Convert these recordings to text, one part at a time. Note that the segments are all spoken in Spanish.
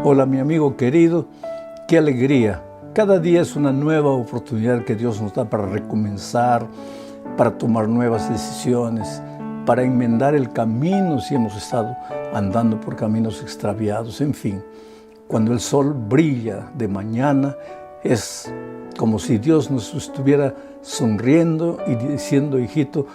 Hola mi amigo querido, qué alegría. Cada día es una nueva oportunidad que Dios nos da para recomenzar, para tomar nuevas decisiones, para enmendar el camino si hemos estado andando por caminos extraviados. En fin, cuando el sol brilla de mañana, es como si Dios nos estuviera sonriendo y diciendo: hijito,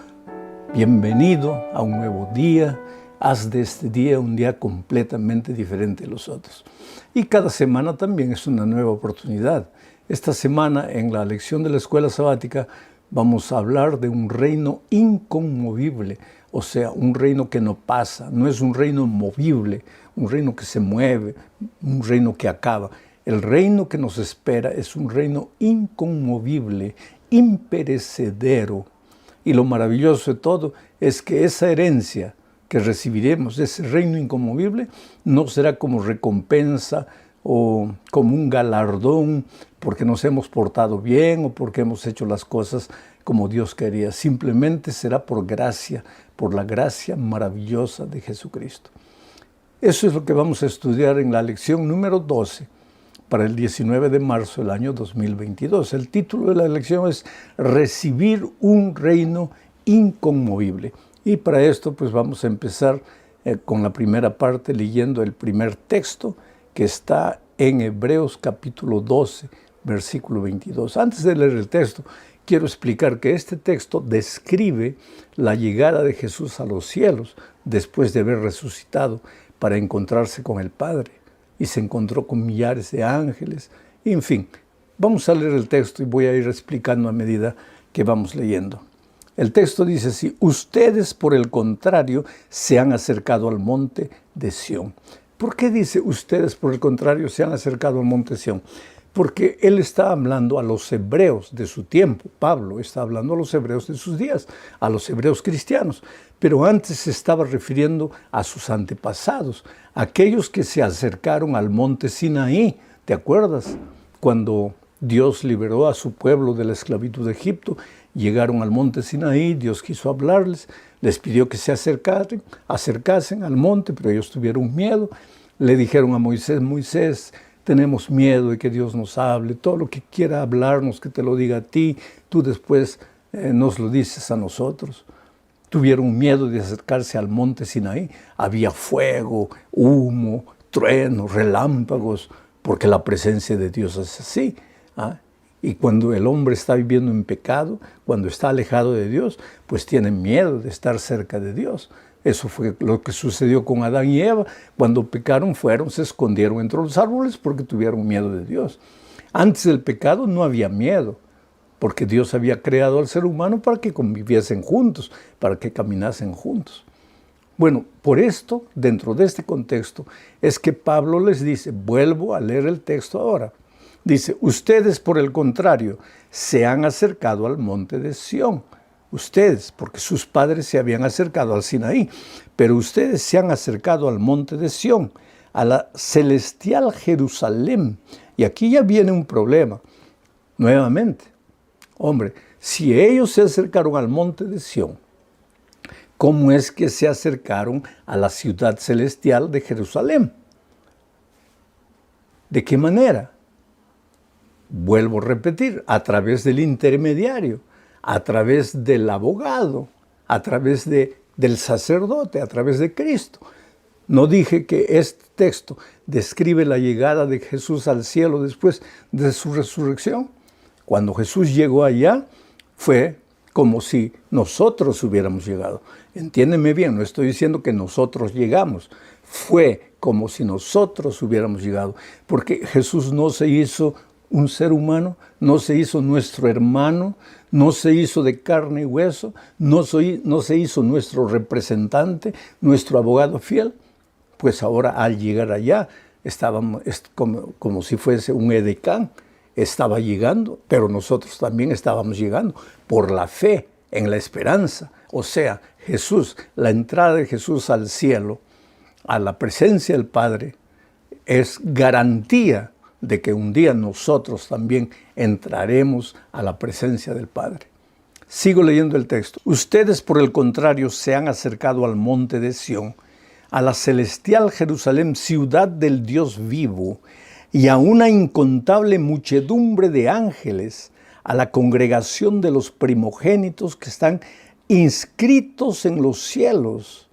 bienvenido a un nuevo día. Haz de este día un día completamente diferente de los otros. Y cada semana también es una nueva oportunidad. Esta semana, en la lección de la escuela sabática, vamos a hablar de un reino inconmovible, o sea, un reino que no pasa, no es un reino movible, un reino que se mueve, un reino que acaba. El reino que nos espera es un reino inconmovible, imperecedero. Y lo maravilloso de todo es que esa herencia que recibiremos, ese reino inconmovible, no será como recompensa o como un galardón porque nos hemos portado bien o porque hemos hecho las cosas como Dios quería. Simplemente será por gracia, por la gracia maravillosa de Jesucristo. Eso es lo que vamos a estudiar en la lección número 12 para el 19 de marzo del año 2022. El título de la lección es Recibir un reino inconmovible. Y para esto pues vamos a empezar con la primera parte leyendo el primer texto que está en Hebreos capítulo 12, versículo 22. Antes de leer el texto, quiero explicar que este texto describe la llegada de Jesús a los cielos después de haber resucitado para encontrarse con el Padre. Y se encontró con millares de ángeles. En fin, vamos a leer el texto y voy a ir explicando a medida que vamos leyendo. El texto dice así: ustedes, por el contrario, se han acercado al monte de Sión. ¿Por qué dice ustedes, por el contrario, se han acercado al monte de Sión? Porque él está hablando a los hebreos de su tiempo. Pablo está hablando a los hebreos de sus días, a los hebreos cristianos. Pero antes se estaba refiriendo a sus antepasados, aquellos que se acercaron al monte Sinaí. ¿Te acuerdas? Cuando Dios liberó a su pueblo de la esclavitud de Egipto, llegaron al monte Sinaí, Dios quiso hablarles, les pidió que se acercasen al monte, pero ellos tuvieron miedo. Le dijeron a Moisés: Moisés, tenemos miedo de que Dios nos hable, todo lo que quiera hablarnos, que te lo diga a ti, tú después nos lo dices a nosotros. Tuvieron miedo de acercarse al monte Sinaí. Había fuego, humo, truenos, relámpagos, porque la presencia de Dios es así. Y cuando el hombre está viviendo en pecado, cuando está alejado de Dios, pues tiene miedo de estar cerca de Dios. Eso fue lo que sucedió con Adán y Eva. Cuando pecaron, se escondieron entre los árboles porque tuvieron miedo de Dios. Antes del pecado no había miedo, porque Dios había creado al ser humano para que conviviesen juntos, para que caminasen juntos. Bueno, por esto, dentro de este contexto, es que Pablo les dice, vuelvo a leer el texto ahora. Dice: ustedes, por el contrario, se han acercado al monte de Sión. Ustedes, porque sus padres se habían acercado al Sinaí, pero ustedes se han acercado al monte de Sión, a la celestial Jerusalén. Y aquí ya viene un problema, nuevamente. Hombre, si ellos se acercaron al monte de Sión, ¿cómo es que se acercaron a la ciudad celestial de Jerusalén? ¿De qué manera? Vuelvo a repetir, a través del intermediario, a través del abogado, a través del sacerdote, a través de Cristo. ¿No dije que este texto describe la llegada de Jesús al cielo después de su resurrección? Cuando Jesús llegó allá, fue como si nosotros hubiéramos llegado. Entiéndeme bien, no estoy diciendo que nosotros llegamos. Fue como si nosotros hubiéramos llegado, porque Jesús no se hizo un ser humano, no se hizo nuestro hermano, no se hizo de carne y hueso, no se hizo nuestro representante, nuestro abogado fiel. Pues ahora, al llegar allá, estábamos como si fuese un edecán. Estaba llegando, pero nosotros también estábamos llegando por la fe, en la esperanza. O sea, Jesús, la entrada de Jesús al cielo, a la presencia del Padre, es garantía de que un día nosotros también entraremos a la presencia del Padre. Sigo leyendo el texto. Ustedes, por el contrario, se han acercado al monte de Sión, a la celestial Jerusalén, ciudad del Dios vivo, y a una incontable muchedumbre de ángeles, a la congregación de los primogénitos que están inscritos en los cielos,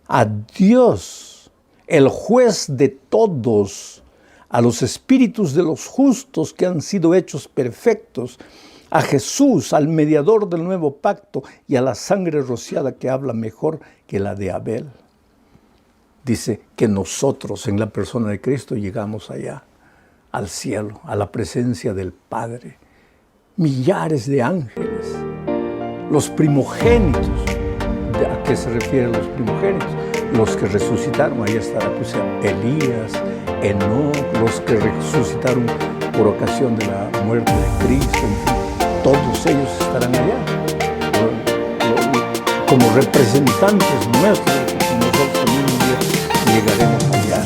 a Dios, el juez de todos, a los espíritus de los justos que han sido hechos perfectos, a Jesús, al mediador del nuevo pacto, y a la sangre rociada que habla mejor que la de Abel. Dice que nosotros, en la persona de Cristo, llegamos allá, al cielo, a la presencia del Padre. Millares de ángeles, los primogénitos. ¿A qué se refieren los primogénitos? Los que resucitaron, ahí estará pues, Elías, Enoc, los que resucitaron por ocasión de la muerte de Cristo, todos ellos estarán allá, como representantes nuestros, nosotros también un día llegaremos allá.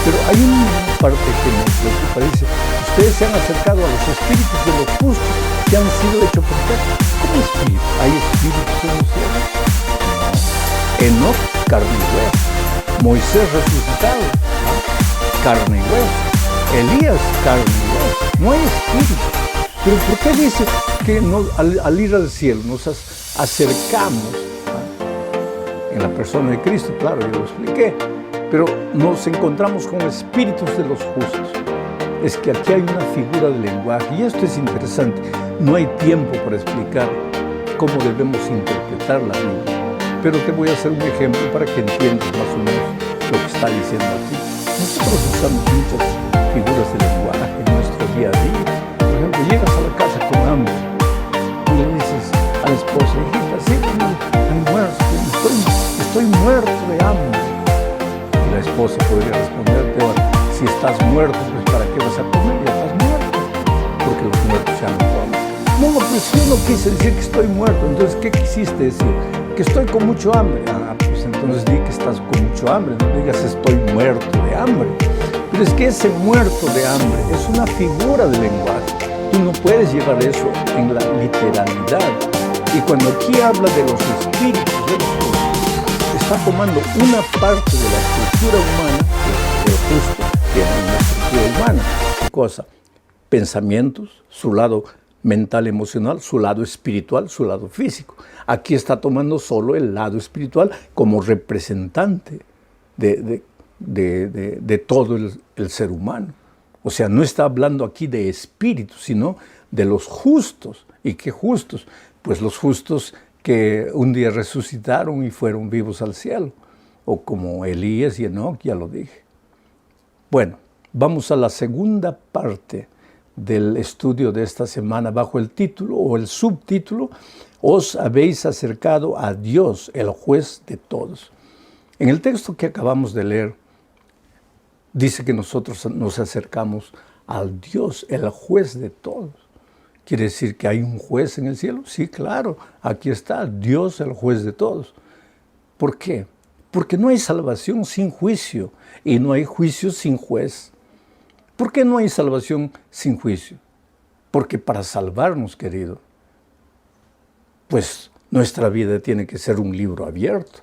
Pero hay una parte que me preocupa, dice, ustedes se han acercado a los espíritus de los justos que han sido hechos perfectos. ¿Cómo espíritus? ¿Hay espíritus en los cielos? Enoc, carne y hueso. Moisés resucitado, carne y hueso. Elías, carne y hueso. No hay espíritu. Pero ¿por qué dice que al ir al cielo nos acercamos en la persona de Cristo? Claro, yo lo expliqué. Pero nos encontramos con espíritus de los justos. Es que aquí hay una figura de lenguaje, y esto es interesante. No hay tiempo para explicar cómo debemos interpretar la Biblia. Pero te voy a hacer un ejemplo para que entiendas más o menos lo que está diciendo aquí. Nosotros usamos muchas figuras de lenguaje en nuestro día a día. Por ejemplo, llegas a la casa con hambre y le dices a la esposa, hijita, sí, estoy muerto de hambre. Y la esposa podría responderte, bueno, si estás muerto, pues ¿para qué vas a comer? Ya estás muerto, porque los muertos ya no comen. No, pues yo no quise decir que estoy muerto. Entonces, ¿qué quisiste decir? Que estoy con mucho hambre. Pues entonces di que estás con mucho hambre, no digas estoy muerto de hambre. Pero es que ese muerto de hambre es una figura de lenguaje. Tú no puedes llevar eso en la literalidad. Y cuando aquí habla de los espíritus de los justos, está tomando una parte de la estructura humana, el justo tiene una estructura humana. ¿Qué cosa? Pensamientos, su lado mental, emocional, su lado espiritual, su lado físico. Aquí está tomando solo el lado espiritual como representante de todo el ser humano. O sea, no está hablando aquí de espíritus, sino de los justos. ¿Y qué justos? Pues los justos que un día resucitaron y fueron vivos al cielo. O como Elías y Enoc, ya lo dije. Bueno, vamos a la segunda parte del estudio de esta semana bajo el título o el subtítulo, os habéis acercado a Dios, el juez de todos. En el texto que acabamos de leer, dice que nosotros nos acercamos al Dios, el juez de todos. ¿Quiere decir que hay un juez en el cielo? Sí, claro, aquí está Dios, el juez de todos. ¿Por qué? Porque no hay salvación sin juicio y no hay juicio sin juez. ¿Por qué no hay salvación sin juicio? Porque para salvarnos, querido, pues nuestra vida tiene que ser un libro abierto.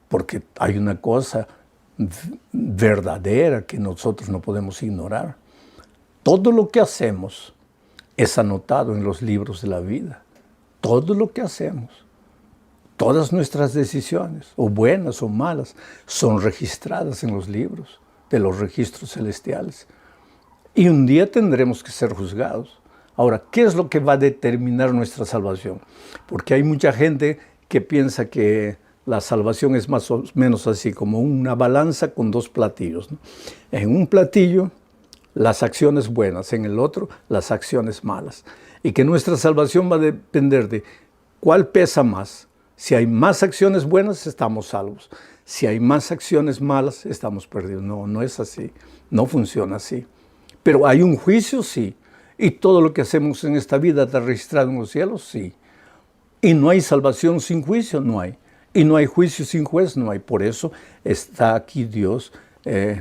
Porque hay una cosa verdadera que nosotros no podemos ignorar. Todo lo que hacemos es anotado en los libros de la vida. Todo lo que hacemos, todas nuestras decisiones, o buenas o malas, son registradas en los libros de los registros celestiales. Y un día tendremos que ser juzgados. Ahora, ¿qué es lo que va a determinar nuestra salvación? Porque hay mucha gente que piensa que la salvación es más o menos así, como una balanza con dos platillos, ¿no? En un platillo, las acciones buenas, en el otro, las acciones malas. Y que nuestra salvación va a depender de cuál pesa más. Si hay más acciones buenas, estamos salvos. Si hay más acciones malas, estamos perdidos. No, no es así. No funciona así. Pero hay un juicio, sí. Y todo lo que hacemos en esta vida está registrado en los cielos, sí. Y no hay salvación sin juicio, no hay. Y no hay juicio sin juez, no hay. Por eso está aquí Dios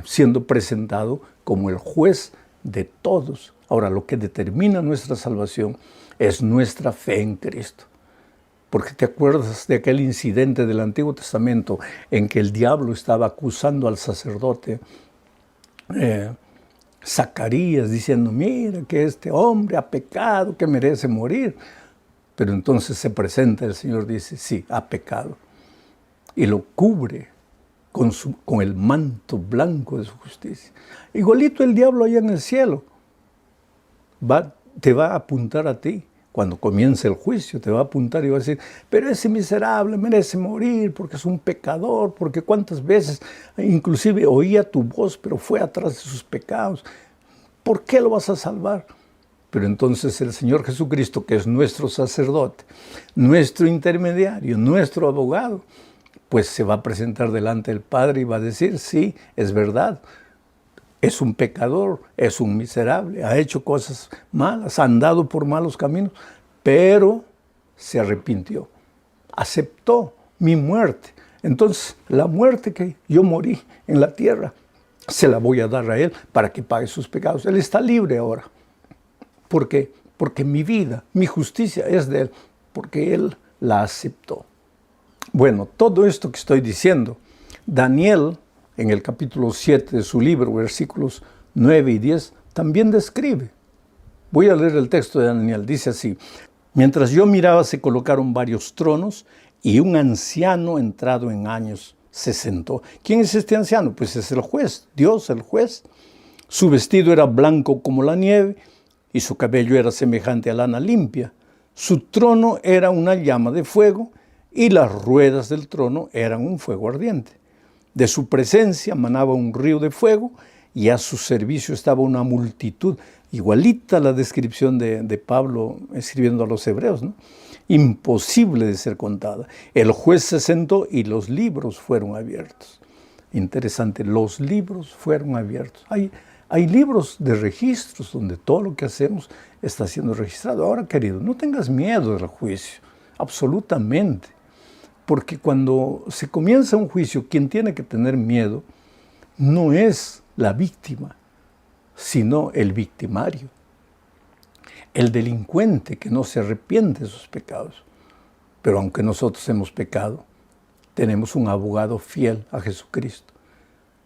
siendo presentado como el juez de todos. Ahora, lo que determina nuestra salvación es nuestra fe en Cristo. Porque te acuerdas de aquel incidente del Antiguo Testamento en que el diablo estaba acusando al sacerdote Zacarías, diciendo, mira que este hombre ha pecado, que merece morir. Pero entonces se presenta el Señor, dice, sí, ha pecado. Y lo cubre con el manto blanco de su justicia. Igualito el diablo allá en el cielo te va a apuntar a ti. Cuando comience el juicio te va a apuntar y va a decir, pero ese miserable merece morir porque es un pecador, porque cuántas veces inclusive oía tu voz, pero fue atrás de sus pecados. ¿Por qué lo vas a salvar? Pero entonces el Señor Jesucristo, que es nuestro sacerdote, nuestro intermediario, nuestro abogado, pues se va a presentar delante del Padre y va a decir, sí, es verdad. Es un pecador, es un miserable, ha hecho cosas malas, ha andado por malos caminos, pero se arrepintió, aceptó mi muerte. Entonces, la muerte que yo morí en la tierra, se la voy a dar a Él para que pague sus pecados. Él está libre ahora. ¿Por qué? Porque mi vida, mi justicia es de Él, porque Él la aceptó. Bueno, todo esto que estoy diciendo, Daniel, en el capítulo 7 de su libro, versículos 9 y 10, también describe. Voy a leer el texto de Daniel, dice así, mientras yo miraba se colocaron varios tronos y un anciano entrado en años se sentó. ¿Quién es este anciano? Pues es el juez, Dios el juez. Su vestido era blanco como la nieve y su cabello era semejante a lana limpia. Su trono era una llama de fuego y las ruedas del trono eran un fuego ardiente. De su presencia manaba un río de fuego y a su servicio estaba una multitud, igualita a la descripción de Pablo escribiendo a los hebreos, ¿no? Imposible de ser contada. El juez se sentó y los libros fueron abiertos. Interesante, los libros fueron abiertos. Hay libros de registros donde todo lo que hacemos está siendo registrado. Ahora, querido, no tengas miedo del juicio, absolutamente. Porque cuando se comienza un juicio, quien tiene que tener miedo no es la víctima, sino el victimario, el delincuente que no se arrepiente de sus pecados. Pero aunque nosotros hemos pecado, tenemos un abogado fiel a Jesucristo.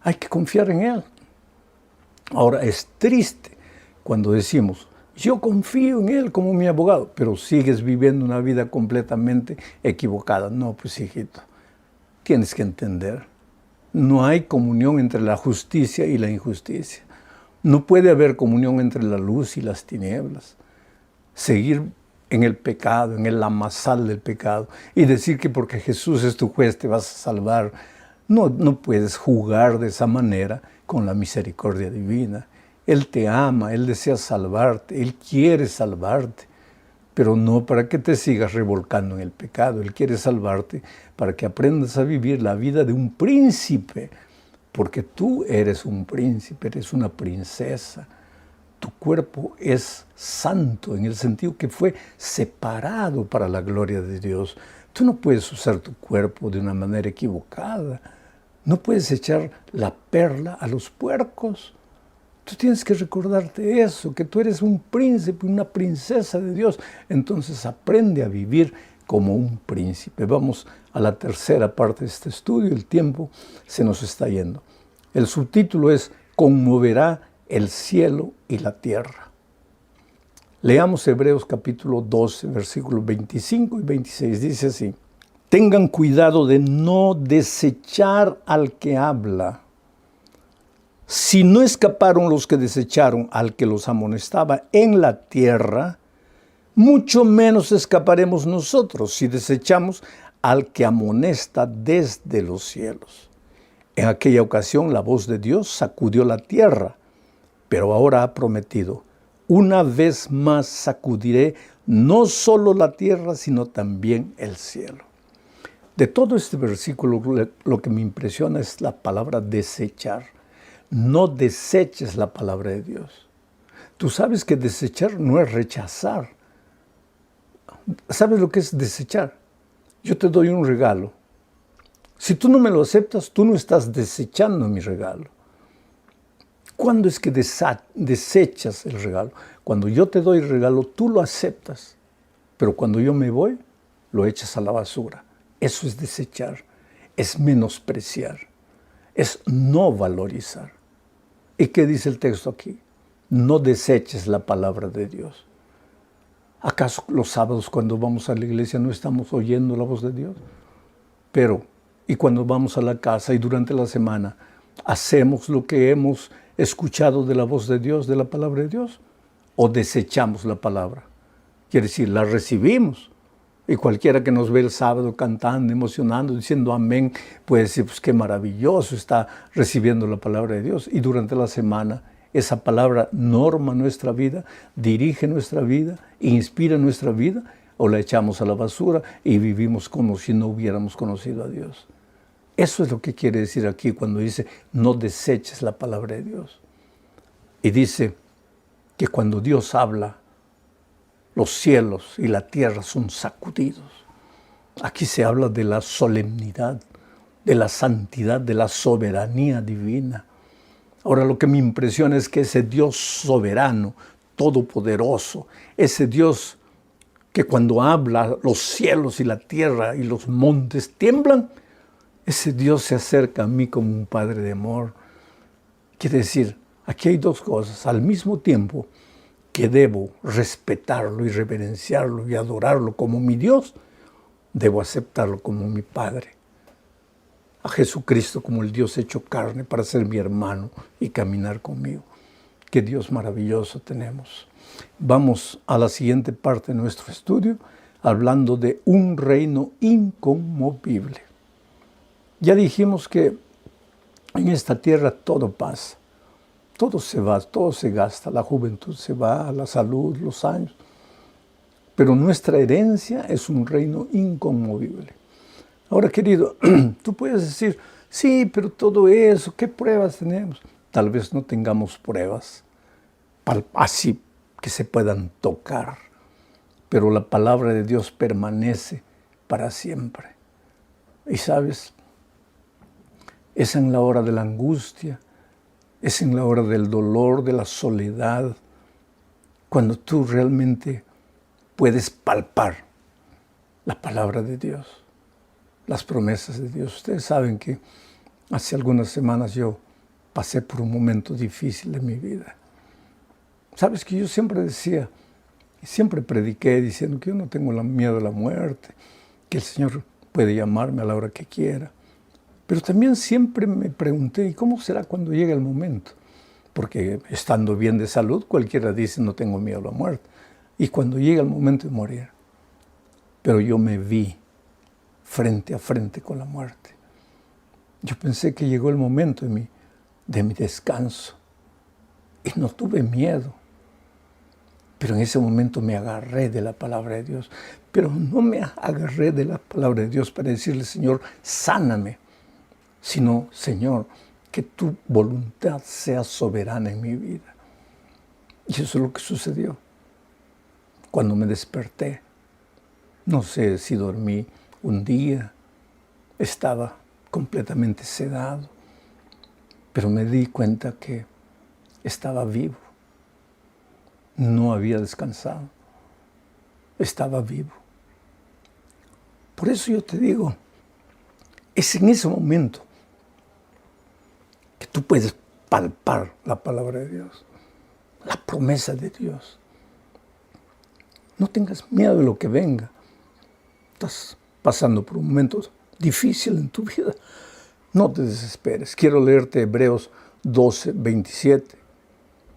Hay que confiar en Él. Ahora, es triste cuando decimos, yo confío en Él como mi abogado, pero sigues viviendo una vida completamente equivocada. No, pues hijito, tienes que entender, no hay comunión entre la justicia y la injusticia. No puede haber comunión entre la luz y las tinieblas. Seguir en el pecado, en el amasal del pecado, y decir que porque Jesús es tu juez te vas a salvar. No puedes jugar de esa manera con la misericordia divina. Él te ama, Él desea salvarte, Él quiere salvarte, pero no para que te sigas revolcando en el pecado. Él quiere salvarte para que aprendas a vivir la vida de un príncipe, porque tú eres un príncipe, eres una princesa. Tu cuerpo es santo en el sentido que fue separado para la gloria de Dios. Tú no puedes usar tu cuerpo de una manera equivocada. No puedes echar la perla a los puercos. Tú tienes que recordarte eso, que tú eres un príncipe, una princesa de Dios. Entonces aprende a vivir como un príncipe. Vamos a la tercera parte de este estudio. El tiempo se nos está yendo. El subtítulo es Conmoverá el cielo y la tierra. Leamos Hebreos capítulo 12, versículos 25 y 26. Dice así, tengan cuidado de no desechar al que habla. Si no escaparon los que desecharon al que los amonestaba en la tierra, mucho menos escaparemos nosotros si desechamos al que amonesta desde los cielos. En aquella ocasión la voz de Dios sacudió la tierra, pero ahora ha prometido, una vez más sacudiré no solo la tierra, sino también el cielo. De todo este versículo, lo que me impresiona es la palabra desechar. No deseches la palabra de Dios. Tú sabes que desechar no es rechazar. ¿Sabes lo que es desechar? Yo te doy un regalo. Si tú no me lo aceptas, tú no estás desechando mi regalo. ¿Cuándo es que desechas el regalo? Cuando yo te doy el regalo, tú lo aceptas. Pero cuando yo me voy, lo echas a la basura. Eso es desechar, es menospreciar, es no valorizar. ¿Y qué dice el texto aquí? No deseches la palabra de Dios. ¿Acaso los sábados cuando vamos a la iglesia no estamos oyendo la voz de Dios? Pero, y cuando vamos a la casa y durante la semana, ¿hacemos lo que hemos escuchado de la voz de Dios, de la palabra de Dios? ¿O desechamos la palabra? Quiere decir, la recibimos. Y cualquiera que nos ve el sábado cantando, emocionando, diciendo amén, puede decir, pues qué maravilloso está recibiendo la palabra de Dios. Y durante la semana, esa palabra norma nuestra vida, dirige nuestra vida, inspira nuestra vida, o la echamos a la basura y vivimos como si no hubiéramos conocido a Dios. Eso es lo que quiere decir aquí cuando dice, no deseches la palabra de Dios. Y dice que cuando Dios habla, los cielos y la tierra son sacudidos. Aquí se habla de la solemnidad, de la santidad, de la soberanía divina. Ahora lo que me impresiona es que ese Dios soberano, todopoderoso, ese Dios que cuando habla los cielos y la tierra y los montes tiemblan, ese Dios se acerca a mí como un Padre de amor. Quiere decir, aquí hay dos cosas. Al mismo tiempo que debo respetarlo y reverenciarlo y adorarlo como mi Dios, debo aceptarlo como mi Padre. A Jesucristo como el Dios hecho carne para ser mi hermano y caminar conmigo. Qué Dios maravilloso tenemos. Vamos a la siguiente parte de nuestro estudio, hablando de un reino inconmovible. Ya dijimos que en esta tierra todo pasa. Todo se va, todo se gasta, la juventud se va, la salud, los años. Pero nuestra herencia es un reino inconmovible. Ahora, querido, tú puedes decir, sí, pero todo eso, ¿qué pruebas tenemos? Tal vez no tengamos pruebas así que se puedan tocar, pero la palabra de Dios permanece para siempre. Y sabes, es en la hora de la angustia, es en la hora del dolor, de la soledad, cuando tú realmente puedes palpar la palabra de Dios, las promesas de Dios. Ustedes saben que hace algunas semanas yo pasé por un momento difícil en mi vida. Sabes que yo siempre decía, siempre prediqué diciendo que yo no tengo miedo a la muerte, que el Señor puede llamarme a la hora que quiera. Pero también siempre me pregunté, ¿y cómo será cuando llegue el momento? Porque estando bien de salud, cualquiera dice, no tengo miedo a la muerte. Y cuando llega el momento de morir, pero yo me vi frente a frente con la muerte. Yo pensé que llegó el momento de mi descanso y no tuve miedo. Pero en ese momento me agarré de la palabra de Dios. Pero no me agarré de la palabra de Dios para decirle, Señor, sáname. Sino, Señor, que tu voluntad sea soberana en mi vida. Y eso es lo que sucedió. Cuando me desperté, no sé si dormí un día, estaba completamente sedado, pero me di cuenta que estaba vivo. No había descansado, estaba vivo. Por eso yo te digo, es en ese momento que tú puedes palpar la palabra de Dios, la promesa de Dios. No tengas miedo de lo que venga. Estás pasando por un momento difícil en tu vida. No te desesperes. Quiero leerte Hebreos 12, 27.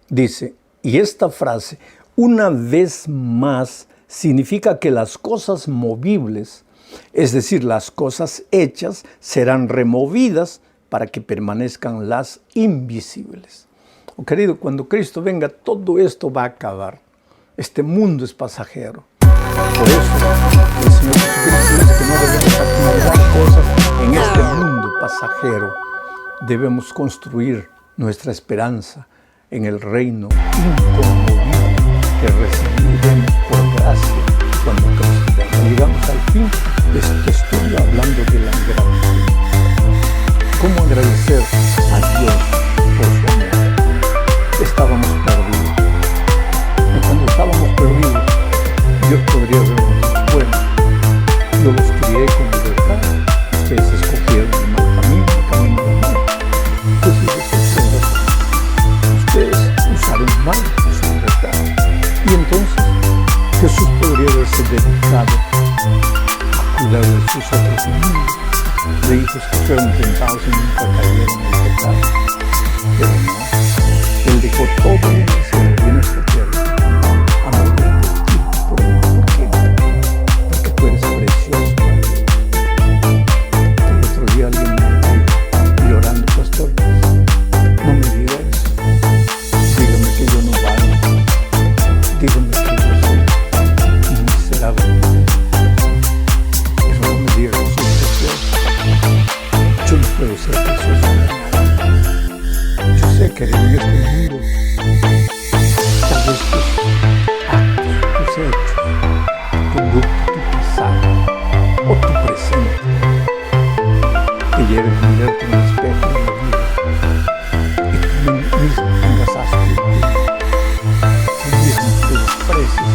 Dice, y esta frase, una vez más, significa que las cosas movibles, es decir, las cosas hechas, serán removidas para que permanezcan las invisibles. Oh, querido, cuando Cristo venga, todo esto va a acabar. Este mundo es pasajero. Por eso, el Señor Jesucristo dice que no debemos acumular cosas en este mundo pasajero. Debemos construir nuestra esperanza en el reino inconmovible que recibiremos por gracia cuando Cristo venga. Llegamos al fin de este estudio hablando de la gratitud. ¿Cómo agradecer a Dios por su amor? Estábamos perdidos. Y cuando estábamos perdidos, Dios podría vernos, bueno, querer en este mundo. Tal vez tus actos, tus hechos, tu conducta, tu pasado o tu presente te lleven a mirarte en el espejo de la vida y tú mismo tengas asco de ti, tú mismo te desprecies,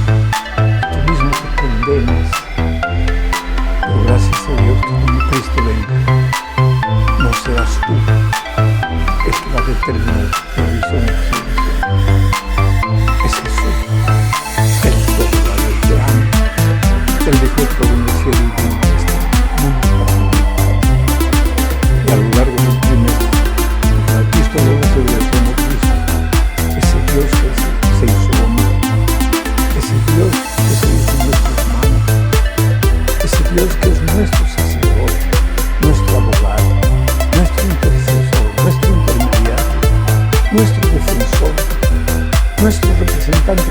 tú mismo te condenes. Pero gracias a Dios que cuando Cristo venga, no serás tú el que va a determinar tu visión y tu situación. Es Jesús, el todo Él te ama. Él dejó todo en el cielo y vino a este mundo para morir. Y a lo largo del primer, cuando Cristo lo resurrección de Cristo, ese Dios que se hizo hombre, ese Dios que se hizo nuestro hermano, ese Dios que es nuestro sacerdote, nuestro abogado, nuestro intercesor, nuestro intermediario, nuestro defensor, nuestro representante